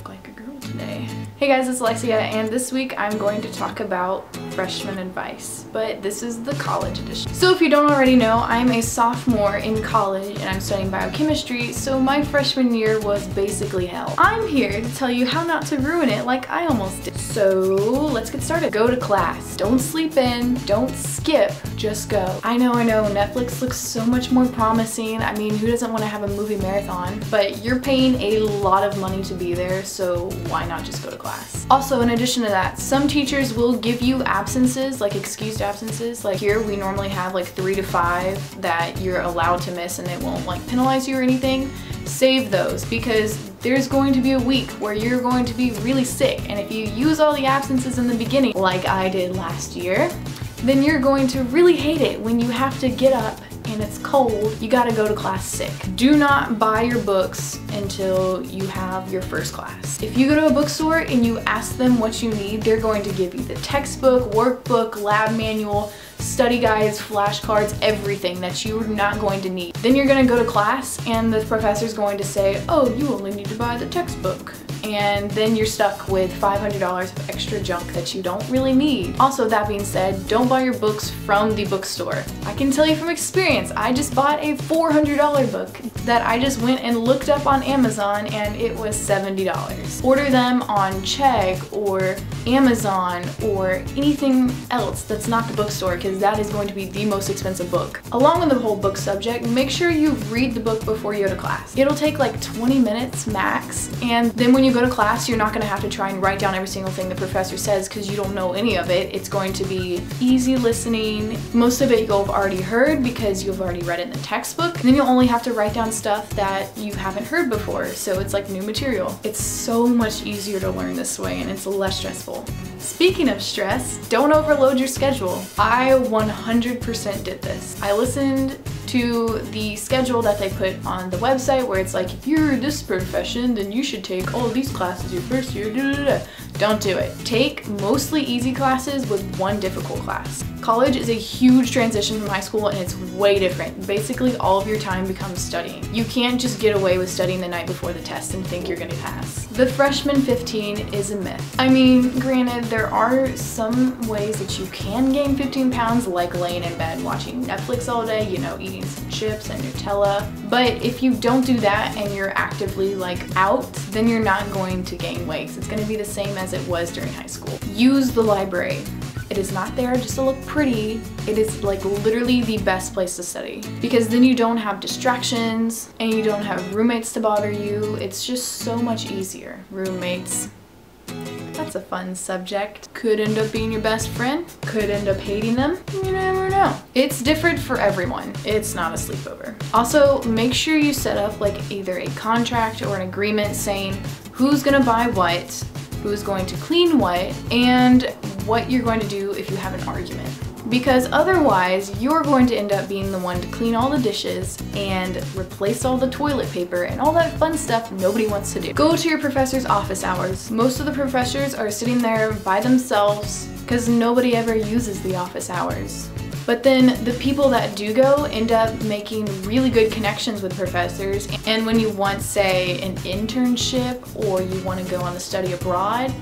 look like a girl today. Hey guys, it's Alexia, and this week I'm going to talk about freshman advice, but this is the college edition. So if you don't already know, I'm a sophomore in college and I'm studying biochemistry, so my freshman year was basically hell. I'm here to tell you how not to ruin it like I almost did. So let's get started. Go to class. Don't sleep in. Don't skip. Just go. I know, Netflix looks so much more promising. I mean, who doesn't want to have a movie marathon? But you're paying a lot of money to be there, so why not just go to class? Also, in addition to that, some teachers will give you absences, like excused absences. Like here, we normally have like 3 to 5 that you're allowed to miss and it won't like penalize you or anything. Save those, because there's going to be a week where you're going to be really sick, and if you use all the absences in the beginning, like I did last year, then you're going to really hate it when you have to get up and it's cold, you gotta go to class sick. Do not buy your books until you have your first class. If you go to a bookstore and you ask them what you need, they're going to give you the textbook, workbook, lab manual, study guides, flashcards, everything that you're not going to need. Then you're gonna go to class and the professor's going to say, oh, you only need to buy the textbook. And then you're stuck with $500 of extra junk that you don't really need. Also, that being said, don't buy your books from the bookstore. I can tell you from experience, I just bought a $400 book that I just went and looked up on Amazon and it was $70. Order them on Chegg or Amazon or anything else that's not the bookstore, because that is going to be the most expensive book. Along with the whole book subject, make sure you read the book before you go to class. It'll take like 20 minutes max, and then when you go to class, you're not going to have to try and write down every single thing the professor says because you don't know any of it. It's going to be easy listening. Most of it you'll have already heard because you've already read it in the textbook. And then you'll only have to write down stuff that you haven't heard before, so it's like new material. It's so much easier to learn this way and it's less stressful. Speaking of stress, don't overload your schedule. I 100% did this. I listened to the schedule that they put on the website where it's like, if you're this profession, then you should take all of these classes your first year, Don't do it. Take mostly easy classes with one difficult class. College is a huge transition from high school and it's way different. Basically, all of your time becomes studying. You can't just get away with studying the night before the test and think you're gonna pass. The freshman 15 is a myth. I mean, granted, there are some ways that you can gain 15 pounds, like laying in bed watching Netflix all day, you know, eating some chips and Nutella. But if you don't do that and you're actively like out, then you're not going to gain weight. It's gonna be the same as it was during high school. Use the library. It is not there just to look pretty. It is like literally the best place to study, because then you don't have distractions and you don't have roommates to bother you. It's just so much easier. Roommates. That's a fun subject. Could end up being your best friend. Could end up hating them. You never know. It's different for everyone. It's not a sleepover. Also, make sure you set up like either a contract or an agreement saying who's gonna buy what, who's going to clean what, and what you're going to do if you have an argument. Because otherwise, you're going to end up being the one to clean all the dishes and replace all the toilet paper and all that fun stuff nobody wants to do. Go to your professor's office hours. Most of the professors are sitting there by themselves because nobody ever uses the office hours. But then the people that do go end up making really good connections with professors, and when you want, say, an internship or you want to go on the study abroad,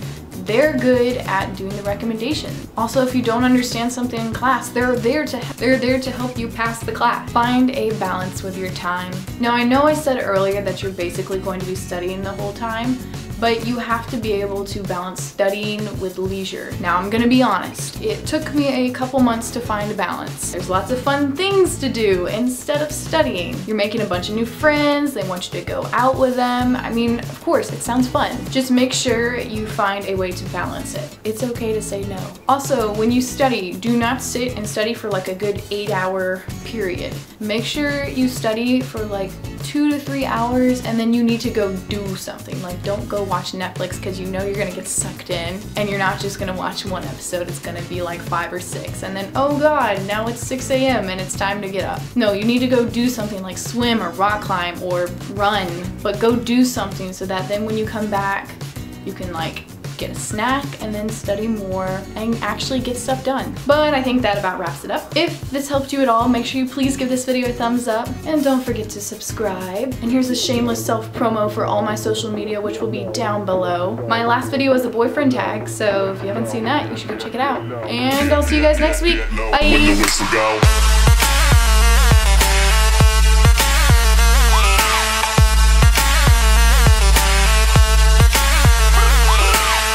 they're good at doing the recommendation. Also, if you don't understand something in class, they're there to help you pass the class. Find a balance with your time. Now, I know I said earlier that you're basically going to be studying the whole time, but you have to be able to balance studying with leisure. Now, I'm gonna be honest, it took me a couple months to find a balance. There's lots of fun things to do instead of studying. You're making a bunch of new friends, they want you to go out with them. I mean, of course, it sounds fun. Just make sure you find a way to balance it. It's okay to say no. Also, when you study, do not sit and study for like a good 8-hour period. Make sure you study for like 2 to 3 hours and then you need to go do something. Like, don't go watch Netflix because you know you're gonna get sucked in, and you're not just gonna watch one episode. It's gonna be like 5 or 6, and then, oh god, now it's 6 a.m. and it's time to get up. No, you need to go do something like swim or rock climb or run, but go do something so that then when you come back, you can like get a snack, and then study more and actually get stuff done. But I think that about wraps it up. If this helped you at all, make sure you please give this video a thumbs up and don't forget to subscribe. And here's a shameless self-promo for all my social media, which will be down below. My last video was a boyfriend tag, so if you haven't seen that, you should go check it out. And I'll see you guys next week. Bye!